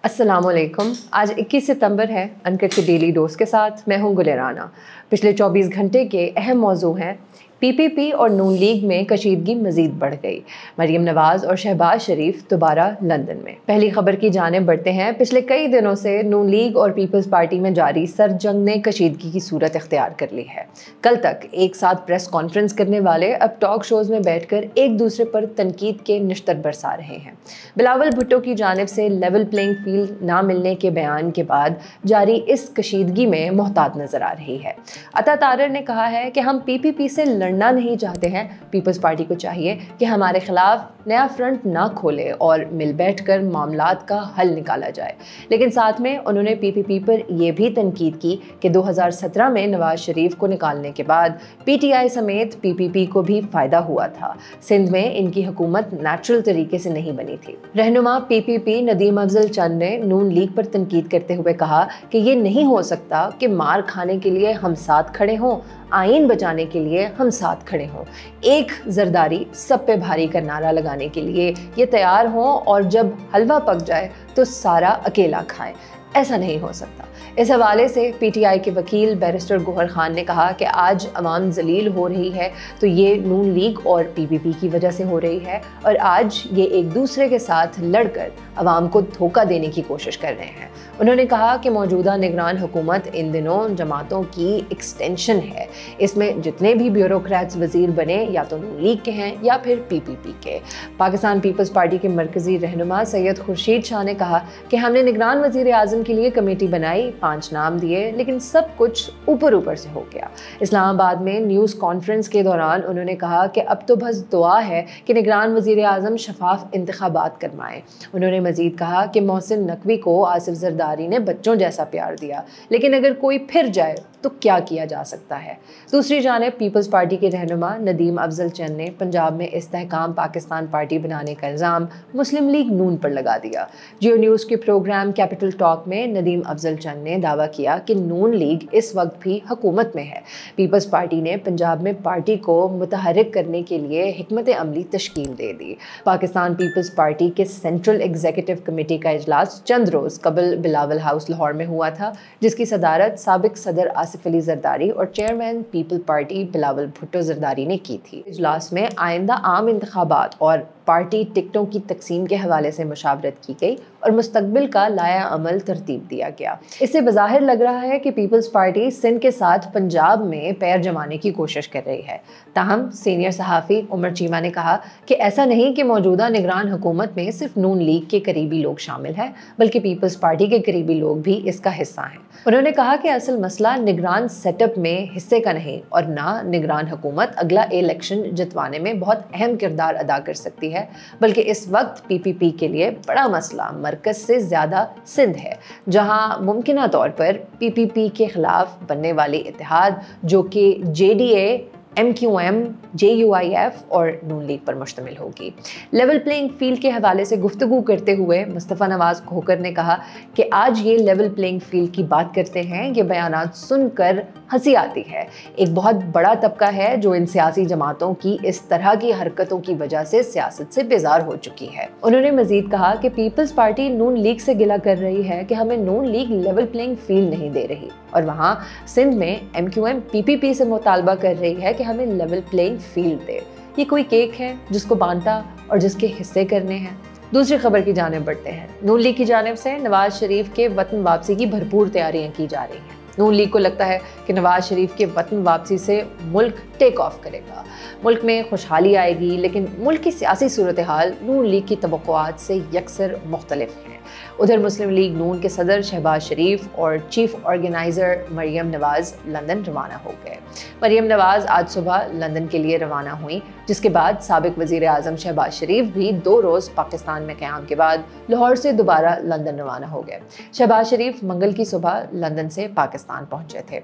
अस्सलामुअलैकुम। आज 21 सितंबर है। अनकट के डेली डोज के साथ मैं हूं गुले राना। पिछले 24 घंटे के अहम मौजू हैं पीपीपी और नून लीग में कशीदगी मजीद बढ़ गई। मरियम नवाज और शहबाज शरीफ दोबारा लंदन में। पहली खबर की जानिब बढ़ते हैं। पिछले कई दिनों से नून लीग और पीपल्स पार्टी में जारी सरजंग ने कशीदगी की सूरत इख्तियार कर ली है। कल तक एक साथ प्रेस कॉन्फ्रेंस करने वाले अब टॉक शोज में बैठकर एक दूसरे पर तनकीद के निश्तर बरसा रहे हैं। बिलावल भुट्टो की जानिब से लेवल प्लेइंग फील्ड ना मिलने के बयान के बाद जारी इस कशीदगी में मोहतात नजर आ रही है। अता तारर ने कहा है कि हम पीपीपी से लड़ना नहीं चाहते हैं। पीपल्स पार्टी को चाहिए कि हमारे खिलाफ नया फ्रंट ना खोले और मिल बैठकर मामलात का हल निकाला जाए। लेकिन साथ में उन्होंने पीपीपी पर यह भी तनकीद की कि 2017 में नवाज शरीफ को निकालने के बाद पीटीआई समेत पीपीपी को भी फायदा हुआ था। सिंध में इनकी हुकूमत नेचुरल तरीके से नहीं बनी थी। रहनुमा पीपीपी नदीम अफजल चंद ने नून लीग पर तनकीद करते हुए कहा कि ये नहीं हो सकता कि मार खाने के लिए हम साथ खड़े हों, आईन बचाने के लिए हम साथ खड़े हों, एक जरदारी सब पे भारी का नारा लगाने के लिए ये तैयार हों और जब हलवा पक जाए तो सारा अकेला खाएं। ऐसा नहीं हो सकता। इस हवाले से पीटीआई के वकील बैरिस्टर गोहर खान ने कहा कि आज अवाम जलील हो रही है तो ये नून लीग और पीपीपी की वजह से हो रही है और आज ये एक दूसरे के साथ लड़कर अवाम को धोखा देने की कोशिश कर रहे हैं। उन्होंने कहा कि मौजूदा निगरान हुकूमत इन दिनों जमातों की एक्सटेंशन है। इसमें जितने भी ब्यूरोक्रेट्स वजीर बने या तो नून लीग के हैं या फिर पीपीपी के। पाकिस्तान पीपल्स पार्टी के मरकजी रहनुमा सैयद खुर्शीद शाह ने कहा कि हमने निगरान वजीर आजम के लिए कमेटी बनाई, 5 नाम दिए, लेकिन सब कुछ ऊपर ऊपर से हो गया। इस्लामाबाद में न्यूज़ कॉन्फ्रेंस के दौरान उन्होंने कहा कि अब तो बस दुआ है कि निगरान वजीर आजम शफाफ इंतखाबात करवाएं। उन्होंने मजीद कहा कि मोहसिन नकवी को आसिफ जरदारी ने बच्चों जैसा प्यार दिया, लेकिन अगर कोई फिर जाए तो क्या किया जा सकता है। दूसरी जानिब पीपल्स पार्टी के रहनुमा नदीम अफजल चंद ने पंजाब में इस्तेहकाम पाकिस्तान पार्टी बनाने का इल्ज़ाम मुस्लिम लीग नून पर लगा दिया। जियो न्यूज़ के प्रोग्राम कैपिटल टॉक में नदीम अफजल चंद ने दावा किया कि नून लीग इस वक्त भी हुकूमत में है। पीपल्स पार्टी ने पंजाब में पार्टी को मुतहरिक करने के लिए हिकमत अमली तश्कील दे दी। पाकिस्तान पीपल्स पार्टी के सेंट्रल एग्जीक्यूटिव कमेटी का इजलास चंद रोज़ कबल बिलावल हाउस लाहौर में हुआ था, जिसकी सदारत साबिक सदर आसिफ अली जरदारी और chairman people party Bilawal Bhutto Zardari ने की थी। इजलास में आइंदा आम इंतखाबात और पार्टी टिकटों की तकसीम के हवाले से मुशावरत की गई और मुस्तकबिल का लाया अमल तरतीब दिया गया। इससे बज़ाहिर लग रहा है कि पीपल्स पार्टी सिंध के साथ पंजाब में पैर जमाने की कोशिश कर रही है। ताहम सीनियर सहाफ़ी उमर चीमा ने कहा कि ऐसा नहीं कि मौजूदा निगरान हुकूमत में सिर्फ नून लीग के करीबी लोग शामिल हैं, बल्कि पीपल्स पार्टी के करीबी लोग भी इसका हिस्सा हैं। उन्होंने कहा कि असल मसला निगरान सेटअप में हिस्से का नहीं और ना निगरान हुकूमत अगला इलेक्शन जितवाने में बहुत अहम किरदार अदा कर सकती है, बल्कि इस वक्त पीपीपी के लिए बड़ा मसला मरकज से ज़्यादा सिंध है, जहां मुमकिना तौर पर पीपीपी के खिलाफ बनने वाली इत्तेहाद जो कि जेडीए, MQM, JUIF और नून लीग पर मुश्तमिल होगी। लेवल प्लेइंग फील्ड के हवाले से गुफ्तगू करते हुए मुस्तफ़ा नवाज खोकर ने कहा कि आज ये लेवल प्लेइंग फील्ड की बात करते हैं, ये बयानात सुनकर हंसी आती है। एक बहुत बड़ा तबका है जो इन सियासी जमातों की इस तरह की हरकतों की वजह से सियासत से बेजार हो चुकी है। उन्होंने मजीद कहा कि पीपल्स पार्टी नून लीग से गिला कर रही है कि हमें नून लीग लेवल प्लेइंग फील्ड नहीं दे रही और वहाँ सिंध में MQM PPP से मुतालबा कर रही है कि हमें लेवल प्लेइंग फील्ड दे। ये कोई केक है जिसको बांटा और जिसके हिस्से करने हैं। दूसरी खबर की जानिब बढ़ते हैं। नून लीग की जानिब से नवाज शरीफ के वतन वापसी की भरपूर तैयारियां की जा रही हैं। नून लीग को लगता है कि नवाज शरीफ के वतन वापसी से मुल्क टेक ऑफ करेगा, मुल्क में खुशहाली आएगी, लेकिन मुल्क की सियासी सूरत हाल नून लीग की तवक्कुआत से यकसर मुख्तलिफ है। उधर मुस्लिम लीग नून के सदर शहबाज शरीफ और chief organiser Maryam Nawaz London रवाना हो गए। मरियम नवाज आज सुबह लंदन के लिए रवाना हुई, जिसके बाद साबिक वज़ीर आज़म शहबाज शरीफ भी 2 रोज़ पाकिस्तान में क़याम के बाद लाहौर से दोबारा लंदन रवाना हो गए। शहबाज शरीफ मंगल की सुबह लंदन से पाकिस्तान पहुंचे थे।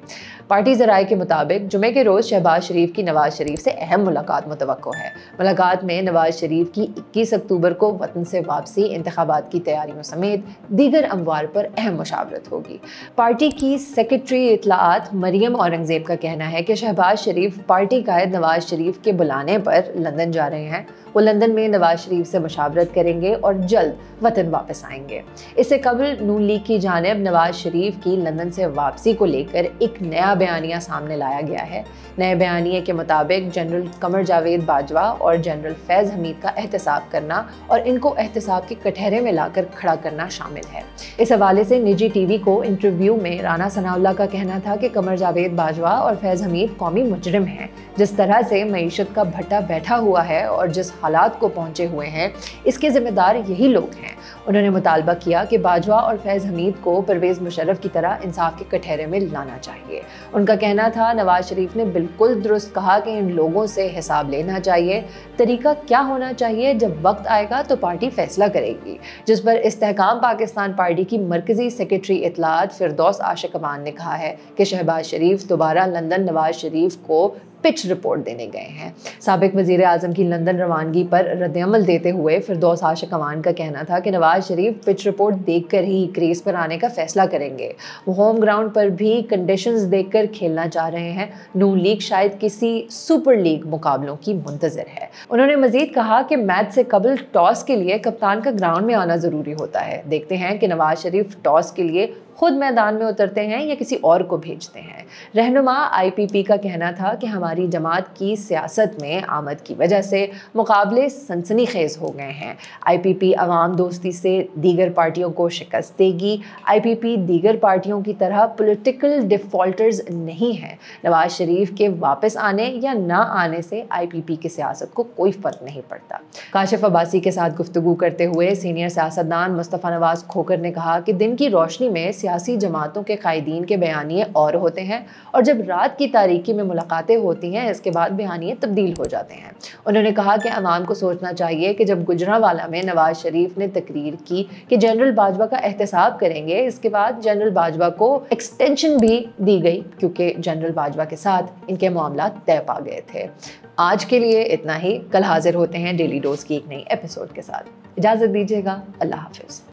पार्टी ज़राए के मुताबिक जुमे के रोज़ शहबाज शरीफ शरीफ की नवाज शरीफ से अहम मुलाकात मुतवक्को है। मुलाकात में नवाज शरीफ की 21 अक्टूबर को वतन से वापसी, इंतखाबात की तैयारियों समेत दीगर अमवार पर अहम मुशावरत होगी। पार्टी की सेक्रेटरी इत्तलाआत मरियम औरंगजेब का कहना है कि शहबाज शरीफ पार्टी कायद नवाज शरीफ के बुलाने पर लंदन जा रहे हैं। वो लंदन में नवाज शरीफ से मुशावरत करेंगे और जल्द वतन वापस आएंगे। इससे कबल नून लीग की जानिब नवाज शरीफ की लंदन से वापसी को लेकर एक नया बयानिया सामने लाया गया है। नए बयानिए के मुताबिक जनरल कमर जावेद बाजवा और जनरल फैज़ हमीद का एहतसाब करना और इनको एहतसाब के कटहरे में लाकर खड़ा करना शामिल है। इस हवाले से निजी टीवी को इंटरव्यू में राना सनाउल्लाह का कहना था कि कमर जावेद बाजवा और फैज़ हमीद कौमी मुजरिम हैं। जिस तरह से मईशत का भट्टा बैठा हुआ है और जिस हालात को पहुंचे हुए हैं, इसके जिम्मेदार यही लोग हैं। उन्होंने मुतालबा किया कि बाजवा और फैज़ हमीद को परवेज़ मुशर्रफ की तरह इंसाफ के कटहरे में लाना चाहिए। उनका कहना था, नवाज शरीफ ने बिल्कुल दुरुस्त कहा कि इन लोगों से हिसाब लेना चाहिए। तरीका क्या होना चाहिए, जब वक्त आएगा तो पार्टी फैसला करेगी। जिस पर इस्तेहकाम पाकिस्तान पार्टी की मरकजी सेक्रेटरी इत्तलाआत फिरदौस आशिक अमान ने कहा है कि शहबाज शरीफ दोबारा लंदन नवाज शरीफ को पिच रिपोर्ट देने गए हैं। साबिक वज़ीर आज़म की लंदन रवानगी पर रद्दअमल देते हुए फिरदौस आशिक अमान का कहना था कि नवाज शरीफ पिच रिपोर्ट देखकर ही क्रीज पर आने का फैसला करेंगे। वो होम ग्राउंड पर भी कंडीशंस देखकर खेलना चाह रहे हैं। नून लीग शायद किसी सुपर लीग मुकाबलों की मुंतज़िर है। उन्होंने मजीद कहा कि मैच से कबल टॉस के लिए कप्तान का ग्राउंड में आना ज़रूरी होता है। देखते हैं कि नवाज शरीफ टॉस के लिए खुद मैदान में उतरते हैं या किसी और को भेजते हैं। रहनुमा IPP का कहना था कि हमारी जमात की सियासत में आमद की वजह से मुकाबले सनसनीखेज हो गए हैं। IPP अवाम दोस्ती से दीगर पार्टियों को शिकस्त देगी। IPP दीगर पार्टियों की तरह पॉलिटिकल डिफ़ॉल्टर्स नहीं है। नवाज शरीफ के वापस आने या ना आने से IPP की सियासत को कोई फ़र्क नहीं पड़ता। काशिफ अब्बासी के साथ गुफ्तगू करते हुए सीनियर सियासतदान मुस्तफ़ा नवाज खोकर ने कहा कि दिन की रोशनी में सियासी जमातों के कायदीन के बयानिए और होते हैं और जब रात की तारीकी में मुलाकातें होती हैं, इसके बाद बयानिए तब्दील हो जाते हैं। उन्होंने कहा कि अवाम को सोचना चाहिए कि जब गुजरांवाला में नवाज शरीफ ने तकरीर की कि जनरल बाजवा का एहतसाब करेंगे, इसके बाद जनरल बाजवा को एक्सटेंशन भी दी गई क्योंकि जनरल बाजवा के साथ इनके मामला तय पा गए थे। आज के लिए इतना ही। कल हाजिर होते हैं डेली डोज की एक नई एपिसोड के साथ। इजाज़त दीजिएगा। अल्लाह हाफिज़।